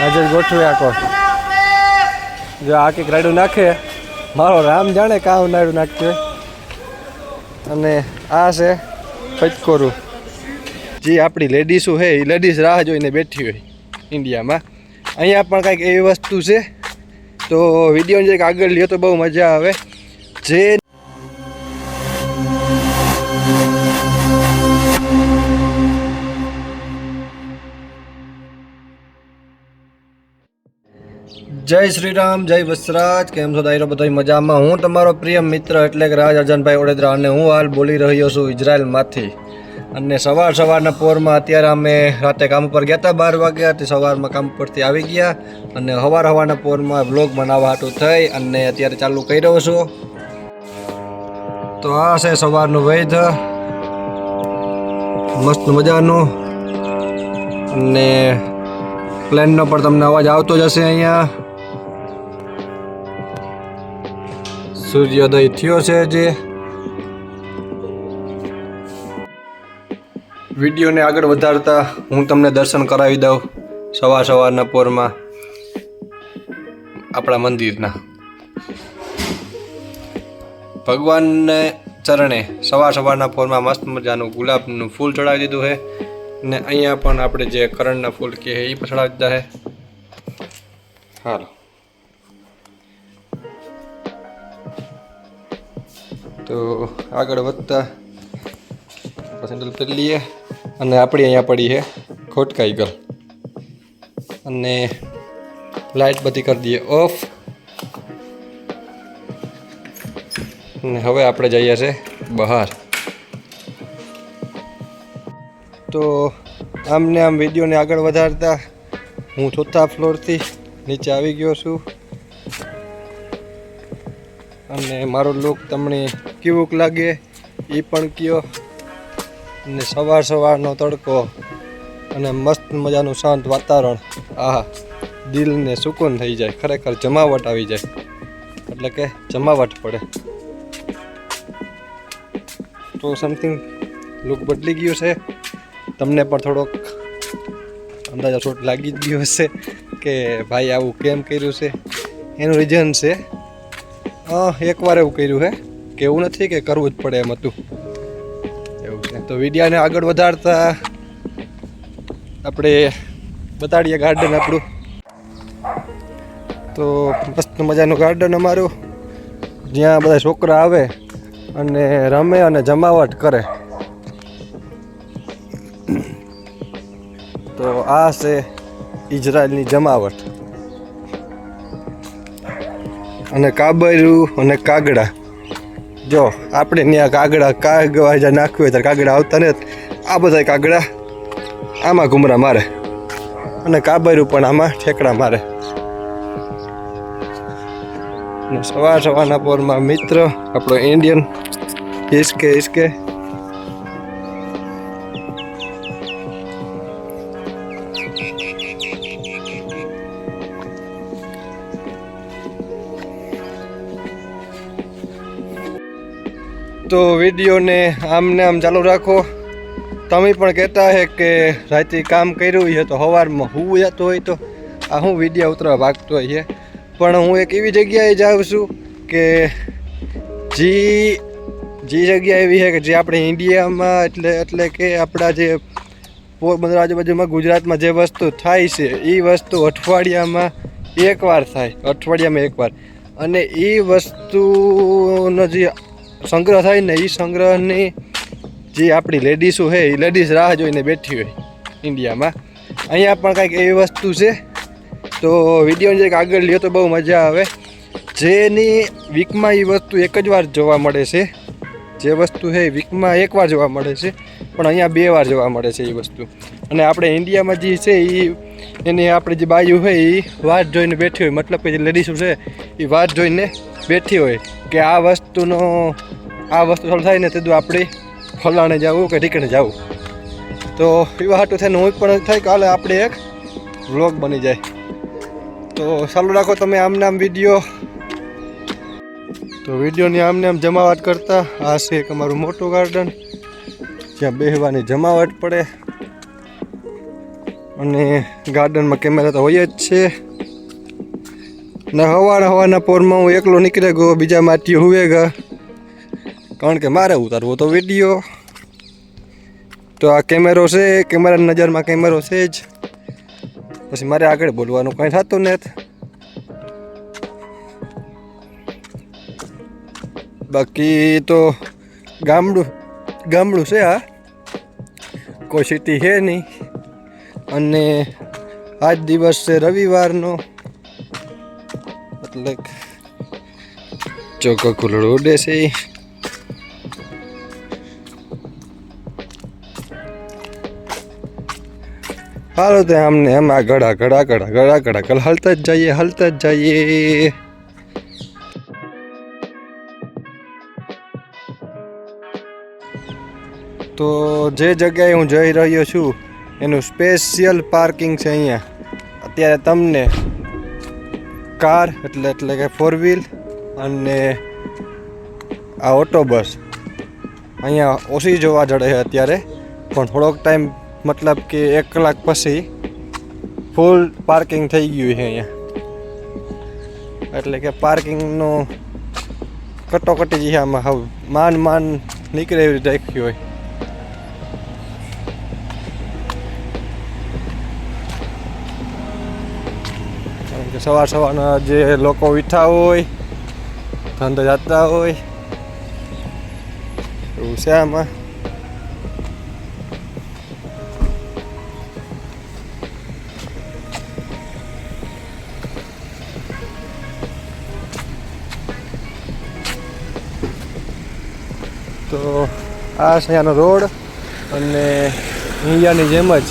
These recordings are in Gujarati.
આજે ગોઠવે આખો જો આ કંઈક રાયડું નાખે મારો રામ જાણે કાં નાયડું નાખશે. અને આ છે પચકોરું જે આપણી લેડીઝો છે એ લેડીઝ રાહ જોઈને બેઠી હોય ઇન્ડિયામાં. અહીંયા પણ કાંઈક એવી વસ્તુ છે તો વિડીયો જે આગળ લ્યો તો બહુ મજા આવે. જે જય શ્રી રામ, જય વસરાજ. કેમ છો દાયરો બધા મજામાં? હું તમારો પ્રિય મિત્ર એટલે કે રાજ અર્જનભાઈ ઓડેદરા અને હું હાલ બોલી રહ્યો છું ઇઝરાયલમાંથી. અને સવારના પોરમાં અત્યારે અમે રાતે કામ ઉપર ગયા હતા 12 વાગ્યા. સવારમાં કામ પરથી આવી ગયા અને સવારના પોરમાં વ્લોગ બનાવવા હાટું થઈ અને અત્યારે ચાલુ કરી રહ્યો છું. તો આ છે સવારનું વેધર મસ્ત મજાનું. અને પ્લેનનો પણ તમને અવાજ આવતો જ હશે. અહીંયા સૂર્યોદય થયો છે. જે વિડીયોને આગળ વધારતા હું તમને દર્શન કરાવી દઉં સવારના પોરમાં આપણા મંદિરના. ભગવાનને ચરણે સવારના પોરમાં મસ્ત મજાનું ગુલાબનું ફૂલ ચડાવી દીધું છે. ને અહીંયા પણ આપણે જે કરણના ફૂલ કે એ પણ ચડાવી દીધા છે. હાલો તો આગળ વધતા સેન્ડલ પહેરી લઈએ. અને આપણી અહીંયા પડી છે ખોટકાઈ ગલ અને લાઇટ બધી કરી દઈએ ઓફ. અને હવે આપણે જઈએ છીએ બહાર. તો આમને આમ વિડીયોને આગળ વધારતા હું 4થા ફ્લોરથી નીચે આવી ગયો છું. અને મારો લુક તમને કેવુંક લાગે એ પણ કયો. અને સવારનો તડકો અને મસ્ત મજાનું શાંત વાતાવરણ, આહા દિલને સુકૂન થઈ જાય. ખરેખર જમાવટ આવી જાય એટલે કે જમાવટ પડે. તો સમથિંગ લુક બદલી ગયું છે. તમને પણ થોડોક અંદાજો શોટ લાગી જ ગયો હશે કે ભાઈ આવું કેમ કર્યું છે. એનું રીઝન છે એકવાર એવું કર્યું છે કે એવું નથી કે કરવું જ પડે એમ હતું એવું છે. તો વિડીયાને આગળ વધારતા આપણે બતાડીએ ગાર્ડન આપણું. તો મસ્ત મજાનું ગાર્ડન અમારું જ્યાં બધા છોકરા આવે અને રમે અને જમાવટ કરે. તો આ છે ઇઝરાયલની જમાવટ. અને કાબરું અને કાગડા. જો આપણે ત્યાં કાગડા નાખ્યું હોય ત્યારે કાગડા આવતા ને આ બધા કાગડા આમાં ઘૂમરા મારે અને કાબરું પણ આમાં ઠેકડા મારે. અને સવારના પોરમાં મિત્ર આપણો ઇન્ડિયન હિસકે તો વિડીયોને આમને આમ ચાલુ રાખો. તમે પણ કહેતા હે કે રાતે કામ કર્યું હોય તો સવારમાં હું જતો હોય તો આ હું વિડીયો ઉતરવા ભાગતો હોય છે. પણ હું એક એવી જગ્યાએ જાઉં છું કે જે જગ્યા એવી છે કે જે આપણે ઇન્ડિયામાં એટલે કે આપણા જે પોરબંદર આજુબાજુમાં ગુજરાતમાં જે વસ્તુ થાય છે એ વસ્તુ અઠવાડિયામાં એકવાર થાય. અને એ વસ્તુનો જે સંગ્રહ થાય ને એ સંગ્રહની જે આપણી લેડીઝો છે એ લેડીઝ રાહ જોઈને બેઠી હોય ઇન્ડિયામાં. અહીંયા પણ કાંઈક એવી વસ્તુ છે તો વિડીયોને જે આગળ લ્યો તો બહુ મજા આવે. જેની વીકમાં એ વસ્તુ એક જ વાર જોવા મળે છે. જે વસ્તુ છે એ વીકમાં એકવાર જોવા મળે છે પણ અહીંયા 2 વાર જોવા મળે છે એ વસ્તુ. અને આપણે ઇન્ડિયામાં જે છે એની આપણે જે બાયુ હોય એ વાટ જોઈને બેઠી હોય. મતલબ કે જે લેડીઝો છે એ વાટ જોઈને બેઠી હોય કે આ વસ્તુ ચાલુ થાય ને તે આપણે ફલાણે જવું કે ઠીકણે જવું. તો એવા હાટું થઈને હું પણ થાય કે હાલે આપણે એક વ્લોગ બની જાય. તો ચાલુ રાખો તમે આમને આમ વિડીયો. તો વિડીયોની આમને આમ જમાવટ કરતા આ છે એક અમારું મોટું ગાર્ડન જ્યાં બેહવાની જમાવટ પડે. અને ગાર્ડનમાં કેમેરા તો હોય જ છે. ને હવાના પોરમાં હું એકલો નીકળે ગયો, બીજા માટી હુવે ગયા, કારણ કે મારે ઉતારવો તો વિડીયો. તો આ કેમેરો છે, કેમેરાની નજરમાં કેમેરો છે જ, પછી મારે આગળ બોલવાનું કંઈ થતું નથી. બાકી તો ગામડું છે, આ કોઈ સિટી છે નહીં. અને આજ દિવસ છે રવિવારનો, એટલે ચોખ્ખો ખુલ્લો ઉડે છે. હાલો તો આમને એમ આગળ હાલતા જ જઈએ. તો જે જગ્યાએ હું જઈ રહ્યો છું એનું સ્પેશિયલ પાર્કિંગ છે અહીંયા. અત્યારે તમને કાર એટલે કે 4 વ્હીલ અને આ ઓટો બસ અહીંયા ઓછી જોવા જડે છે અત્યારે, પણ થોડોક ટાઈમ મતલબ કે 1 કલાક પછી ફૂલ પાર્કિંગ થઈ ગયું છે અહીંયા. એટલે કે પાર્કિંગનો કટોકટી જે આમાં હવે માન નીકળે એવી રીતે રાખ્યું હોય. કારણ કે સવારના જે લોકો ઉઠ્યા હોય, ધંધો જતા હોય, એવું છે આમાં. તો આ છે આનો રોડ, અને ઇન્ડિયાની જેમ જ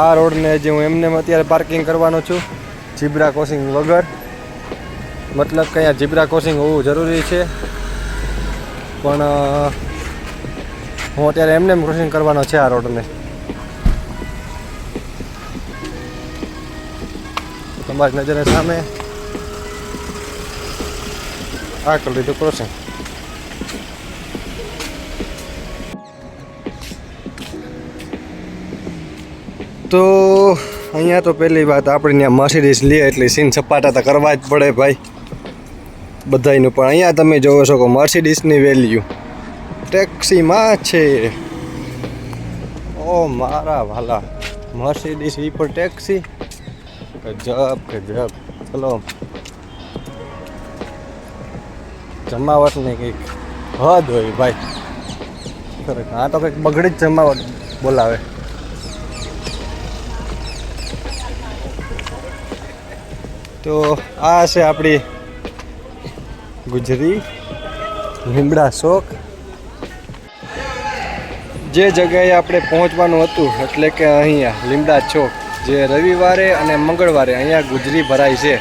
આ રોડને જે હું એમને અત્યારે પાર્કિંગ કરવાનો છું, ઝીબ્રા ક્રોસિંગ વગર. મતલબ કે અહીંયા ઝીબ્રા ક્રોસિંગ હોવું જરૂરી છે, પણ હું અત્યારે એમને ક્રોસિંગ કરવાનો છે આ રોડને. તમારી નજરે સામે આ કરી લીધું ક્રોસિંગ. તો અહીંયા તો પહેલી વાત આપણે ત્યાં મર્સિડીઝ લે એટલે સીન સપાટા તો કરવા જ પડે ભાઈ બધાયનું. પણ અહીંયા તમે જોવો છો કે મર્સિડીઝની વેલ્યુ ટેક્સીમાં છે. ઓ મારા વાલા, મર્સિડીઝ એ પણ ટેક્સી, ગજબ. ચલો, જમાવટની કંઈક હદ હોય ભાઈ, ખરેખર આ તો કંઈક બગડી જ જમાવટ બોલાવે. તો આ છે આપણી ગુજરી લીમડા ચોક. જે જગ્યાએ આપણે પહોંચવાનું હતું, એટલે કે અહીંયા લીમડા ચોક, જે રવિવારે અને મંગળવારે અહીંયા ગુજરી ભરાય છે.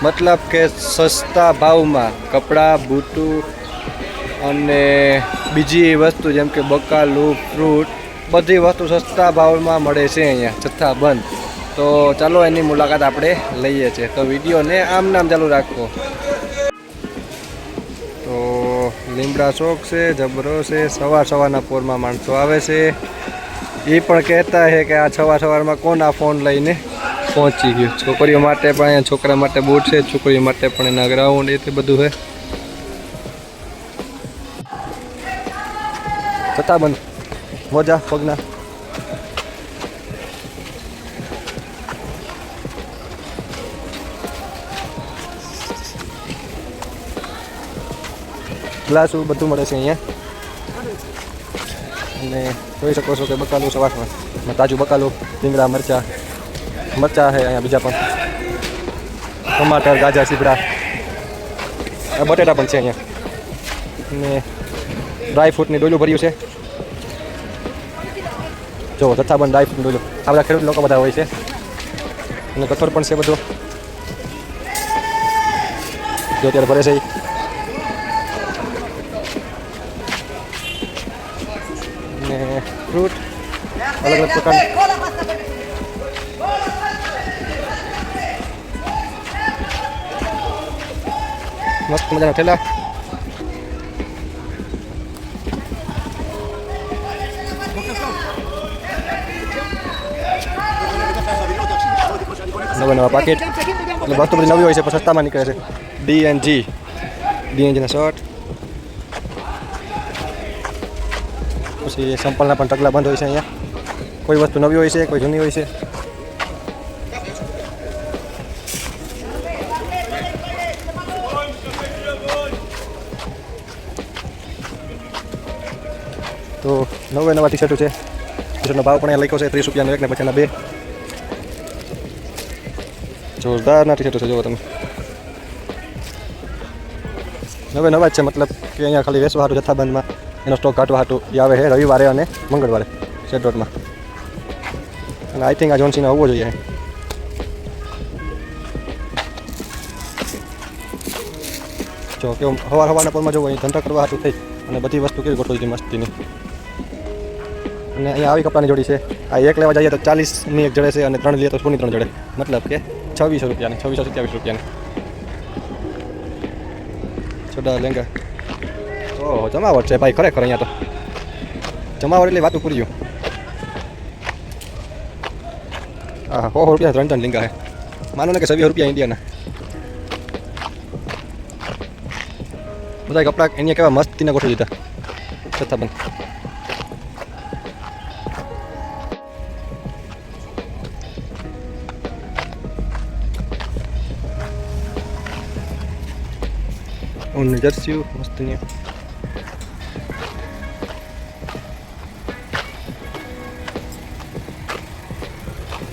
મતલબ કે સસ્તા ભાવમાં કપડાં, બૂટું અને બીજી વસ્તુ જેમ કે બકાલું, ફ્રૂટ, બધી વસ્તુ સસ્તા ભાવમાં મળે છે અહીંયા, જથ્થાબંધ. તો ચાલો એની મુલાકાત આપણે લઈએ છીએ. તો વિડીયોને આમ ચાલુ રાખો. તો લીમડા ચોક છે, જબરો છે. સવારના પોરમાં માણસો આવે છે. એ પણ કહેતા છે કે આ સવારમાં કોણ આ ફોન લઈને પહોંચી ગયું. છોકરીઓ માટે પણ અહીંયા, છોકરા માટે બૂટ છે, છોકરીઓ માટે પણ એના ગ્રાઉન્ડ એ તે બધું છે. જથ્થાબંધ મોજા પગના. ગ્લાસ બધું મળે છે અહીંયા. અને જોઈ શકો છો કે બકાલું સવારમાં તાજું બકાલું, રીંગણા, મરચાં છે અહીંયા, બીજા પણ ટમાટર, ગાજર, સીભડા, બટેટા પણ છે અહીંયા. અને ડ્રાય ફ્રૂટની ડોલું ભર્યું છે. જો જથ્થાબંધ ડ્રાય ફ્રૂટની ડોલું. આ બધા ખેડૂત લોકો બધા હોય છે. અને કઠોર પણ છે બધું, જો અત્યારે ભરે છે. અને ફ્રૂટ અલગ પ્રકાર, મસ્ત મજાના ઠેલા. નવા પાકેટ એટલે વસ્તુ બધી નવી હોય છે પણ સસ્તામાં નીકળે છે. ડીએનજીના શર્ટ, પછી સંપલના પણ ટકલા બંધ હોય છે અહીંયા. કોઈ વસ્તુ નવી હોય છે, કોઈ જૂની હોય છે. તો નવા ટી શર્ટો છે. ટી શર્ટનો ભાવ પણ અહીંયા લખ્યો છે 30 રૂપિયાનો એક ને પછીના 2. જોરદારના ટી શર્ટો છે. જુઓ તમે, નવા જ છે. મતલબ કે અહીંયા ખાલી વેચવા હાટું જથ્થાબંધમાં એનો સ્ટોક કાઢવા હાટું એ આવે છે રવિવારે અને મંગળવારે શેડ રોડમાં. અને આઈ થિંક આ જોન્સીનો હોવો જોઈએ. જો કેવું સવારના પોરમાં જોવું અહીં ધંધા કરવા હાટું થઈ અને બધી વસ્તુ કેવી ગોઠવી હતી મસ્તીની. અને અહીંયા આવી કપડાની જોડી છે. આ એક લેવા જઈએ તો 40ની એક જડે છે અને 3 લઈએ તો 3 જડે. મતલબ કે 2600 રૂપિયાની, 2627 રૂપિયાની છોડા લેંગા. ઓહો, જમાવટ છે ભાઈ ખરેખર. અહીંયા તો જમાવટ એટલે વાતું પૂરી ગયું. હા, 100 રૂપિયા 3 લેંગા છે. માનો ને કે 27 રૂપિયા ઇન્ડિયાના. બધા કપડાં અહીંયા કેવા મસ્તીને ગોઠવી દીધા જથ્થાબંધ. જર્સી મસ્તીની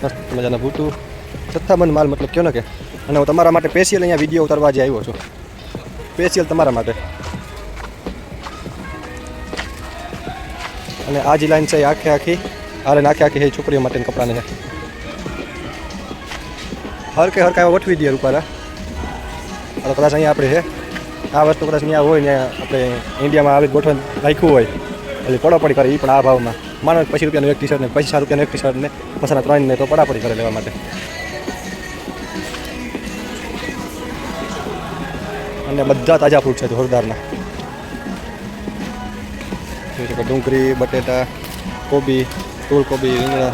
મસ્ત મજાના બૂટું જથ્થાબંધ માલ. મતલબ કયો ને કે. અને હું તમારા માટે સ્પેશિયલ અહીંયા વિડીયો ઉતારવા જે આવ્યો છું. સ્પેશિયલ તમારા માટે. અને આ જ લાઈન છે આખી એ છોકરીઓ માટેની કપડાની છે. હરકા ગોઠવી દઈએ રૂપારા. કદાચ અહીંયા આપણે છે આ વસ્તુ કદાચ ત્યાં હોય ને આપણે ઇન્ડિયામાં આવી ગોઠવણ રાખ્યું હોય એટલે પડાપડી કરે. એ પણ આ ભાવમાં માનો 25 રૂપિયાનું એક ટી શર્ટ ને 25 રૂપિયાનું એક ટી શર્ટ ને પછાના 3 ને તો પડાપડી કરે લેવા માટે. અને બધા તાજા ફ્રૂટ છે જોરદારના. ડુંગળી, બટેટા, કોબી, ફૂલકોબી, રીંગણા,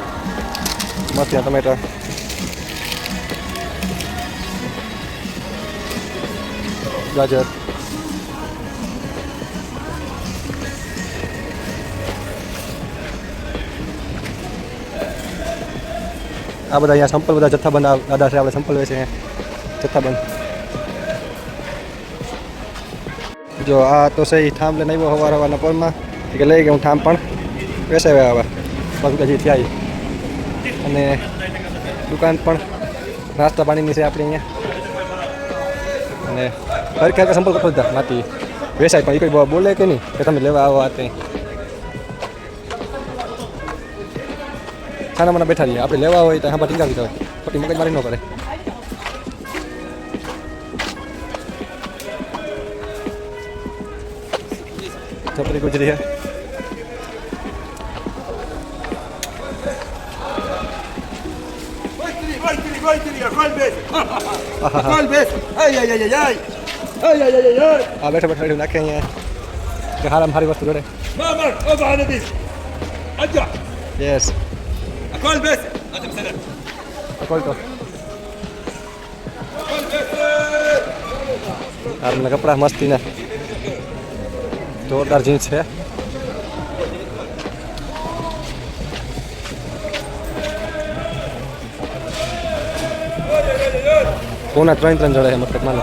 મરચાં, ટમેટા. ગાજર, આ બધા અહીંયા સંપલ બધા જથ્થાબંધ દાદા છે. આપણે સંપલ વેચે જથ્થાબંધ. જો આ તો સહી થામ લઈને આવ્યો સવારના પોરમાં કે લઈ ગયા. હું થામ પણ વેચાવ્યા આવા પંકજી થયા. અને દુકાન પણ નાસ્તા પાણીની છે આપણી અહીંયા. અને હરખે સંપર્ક કરતો હતા નાતી વેચાય પણ એ કોઈ બોલે કે નહીં કે તમે લેવા આવો. આ કંઈ ખાનામાં બેઠા રહીએ. આપણે લેવા હોય તો હા ટીંગાવી હોય ખોટી મગજમારી ન કરે. છપરી ગુજરી છે. બેઠા બેઠા નાખે અહીંયા કે હારામાં સારી વસ્તુ જોડે. યસ કપડા મસ્તીના જોરદાર જીન્સ છે. કોના 3 જડે છે મતલબ માનો.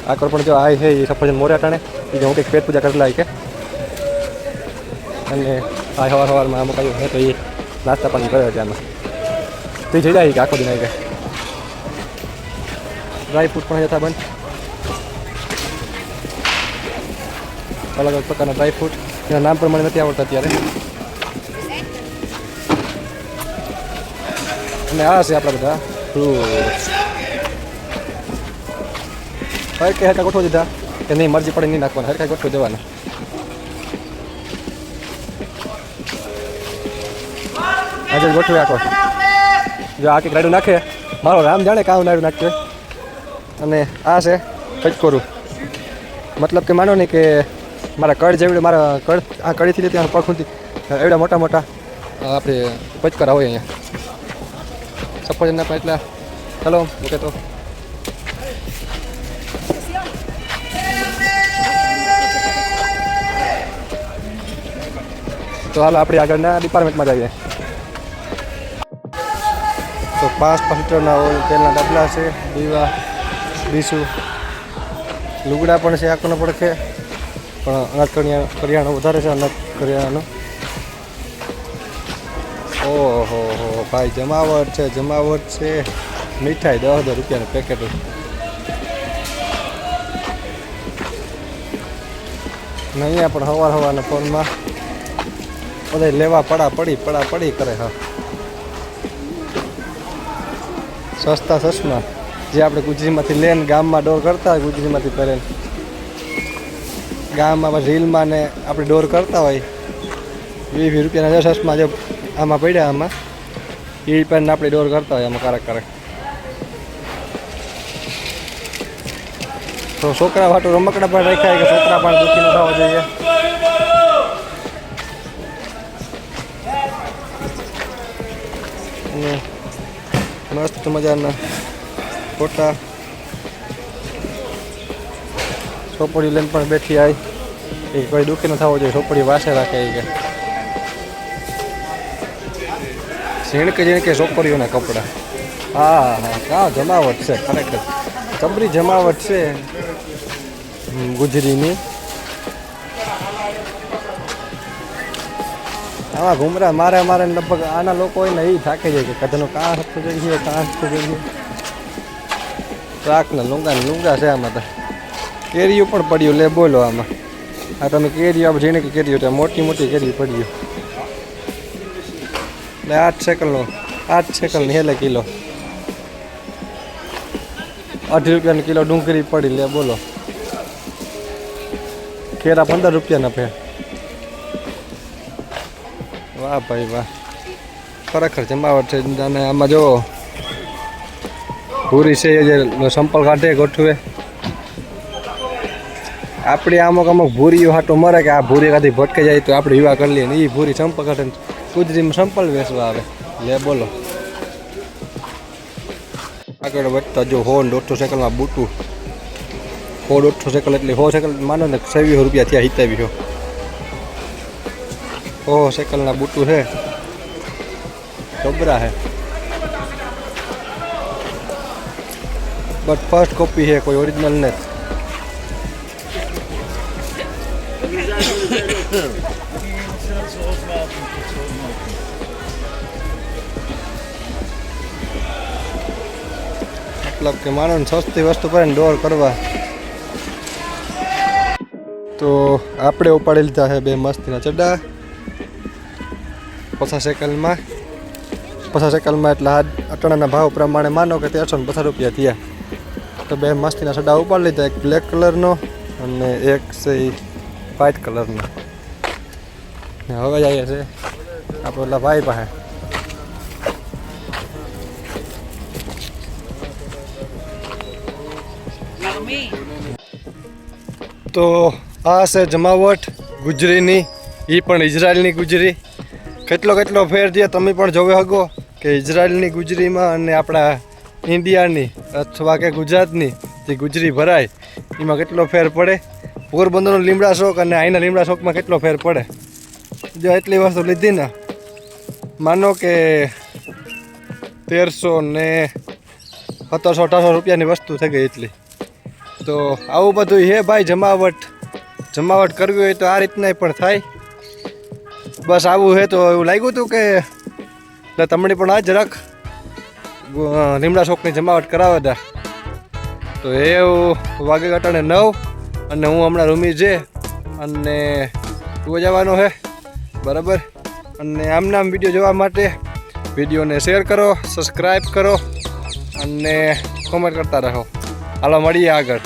આકર પણ જો આ છે એ સફરજન મોરે અટાણે એ હું કંઈક પેટ પૂજા કરેલા કે. અને આ સવારમાં અમુક આવ્યું હે તો એ નાસ્તા પાણી કરે ત્યાંમાં તો એ જઈ જાય કે આખો દિન આવી ગયા. ડ્રાય ફ્રૂટ પણ જથ્થાબંધ. અલગ અલગ પ્રકારના ડ્રાય ફ્રૂટ. એના નામ પણ મને નથી આવડતા અત્યારે. અને આ છે આપણા બધા ફ્રૂટ્સ. હરખા ગોઠવી દીધા કે નહીં મરજી પડે નહીં નાખવાના. હરખા ગોઠવી દેવાના. આજે ગોઠવી આખો. જો આખી રાડું નાખે મારો રામ જાણે કામ નાડું નાખે. અને આ છે કચકોરું. મતલબ કે માનો નહીં કે મારા કડ જેવડે મારા કડ આ કડીથી ત્યાં પગ ખૂંથી એવડા મોટા મોટા આપણે પચકરા હોય અહીંયા સફરજનના પણ એટલા. ચાલો ઓકે તો હાલ આપણે આગળના ડિપાર્ટમેન્ટમાં જઈએ. તો 5 લીટરના ઓઇલ તેલના ડબલા છે, દીવા, ડીશું, લુગડા પણ છે. આખો પડખે પણ અનાજ કરિયાણું વધારે છે. અનાજ કરિયાણાનું ઓહો ભાઈ જમાવટ છે. મીઠાઈ 10 રૂપિયાનું પેકેટ. ને અહીંયા પણ સવારના ફોનમાં બધા લેવા પડી કરે. હા સસ્તા ચશ્મા જે આપણે ગુજરીમાંથી લઈને ગામમાં ડોર કરતા હોય, ગુજરીમાંથી પહેરીને ગામમાં રીલમાં ને આપણે ડોર કરતા હોય 20 રૂપિયાના ચશ્મા જે આમાં પડ્યા આમાં એ પણ આપણે ડોર કરતા હોય આમાં કારક. તો છોકરા વાટું રમકડા પણ રાખ્યા કે છોકરા પણ દુઃખી ન થવા જોઈએ. અને મસ્ત મજાના ફોટા ચોપડી લઈને પણ બેઠી આવી એ કોઈ દુઃખી ન થવો જોઈએ. ચોપડી વાસે રાખે કે ઝીણકે છોકરીઓના કપડાં. હા જમાવટ છે ખરેખર, ચબરી જમાવટ છે ગુજરીની. આવા ઘૂમરા મારે લગભગ આના લોકો હોય ને એ થાકી જાય કે કદાનો કાં હથું જઈએ. ટ્રાકના લુંગા છે આમાં. તો કેરીઓ પણ પડ્યું લે બોલો આમાં. આ તમે કેરીઓ આપણે જેને કે કેરીઓ ત્યાં મોટી કેરી પડ્યું એટલે 8 સેકલની હેલે કિલો. 8 રૂપિયાની કિલો ડુંગળી પડી લે બોલો. કેરા 15 રૂપિયાના ફેર. વાહ ભાઈ વાહ, ખરેખર જમાવટ છે. અને આમાં જો ભૂરી છે જે સંપલ કાઢે ગોઠવે. આપણી અમુક ભૂરીઓ હાટો મરે કે આ ભૂરી કાઢી ભટકે જાય તો આપણે વિવાહ કરી લઈએ ને એ ભૂરી સંપલ કાઢે ગુજરીમાં સંપલ વેચવા આવે લે બોલો. આગળ વધતા જો 100-150 સેકલમાં બૂટું. 100-150 સેકલ એટલે 100 સેકલ માનો ને 26 રૂપિયા થયા હિતાવી. 100 સેકલના બૂટું છે, જબરા છે. બટ ફર્સ્ટ કોપી છે, કોઈ ઓરિજિનલ નથી. મતલબ કે માનો ને સસ્તી વસ્તુ પર ડોર કરવા. તો આપણે ઉપાડી લીધા છે 2 મસ્તીના ચડ્ડા 50 સેકલમાં. 50 સેકલમાં એટલે અટાણાના ભાવ પ્રમાણે માનો કે 1350 રૂપિયા થયા. તો 2 મસ્તીના ચડ્ડા ઉપાડી લીધા, એક બ્લેક કલરનો અને એક છે વ્હાઇટ કલરનો. હવે જઈએ છે આપણે ઓલા ભાઈ પાસે. તો આ છે જમાવટ ગુજરીની, એ પણ ઇઝરાયલની ગુજરી. કેટલો ફેર છે તમે પણ જોવે હગો કે ઇઝરાયલની ગુજરીમાં અને આપણા ઇન્ડિયાની અથવા કે ગુજરાતની જે ગુજરી ભરાય એમાં કેટલો ફેર પડે. પોરબંદરનો લીમડા શોખ અને અહીંના લીમડા શોખમાં કેટલો ફેર પડે. જો એટલી વસ્તુ લીધી ને માનો કે 1300 ને 1700-1800 રૂપિયાની વસ્તુ થઈ ગઈ એટલી. તો આવું બધું હે ભાઈ. જમાવટ કરવી હોય તો આ રીતના પણ થાય. બસ આવું હે. તો એવું લાગ્યું હતું કે તમને પણ આ જરાક લીમડા શોખની જમાવટ કરાવે હતા. તો એવું વાગે ઘટાડે 9 અને હું હમણાં રૂમી છે અને તું જવાનો છે બરાબર. અને આમ વિડીયો જોવા માટે વિડીયોને શેર કરો, સબસ્ક્રાઈબ કરો અને કોમેન્ટ કરતા રહો. હાલો મળીએ આગળ.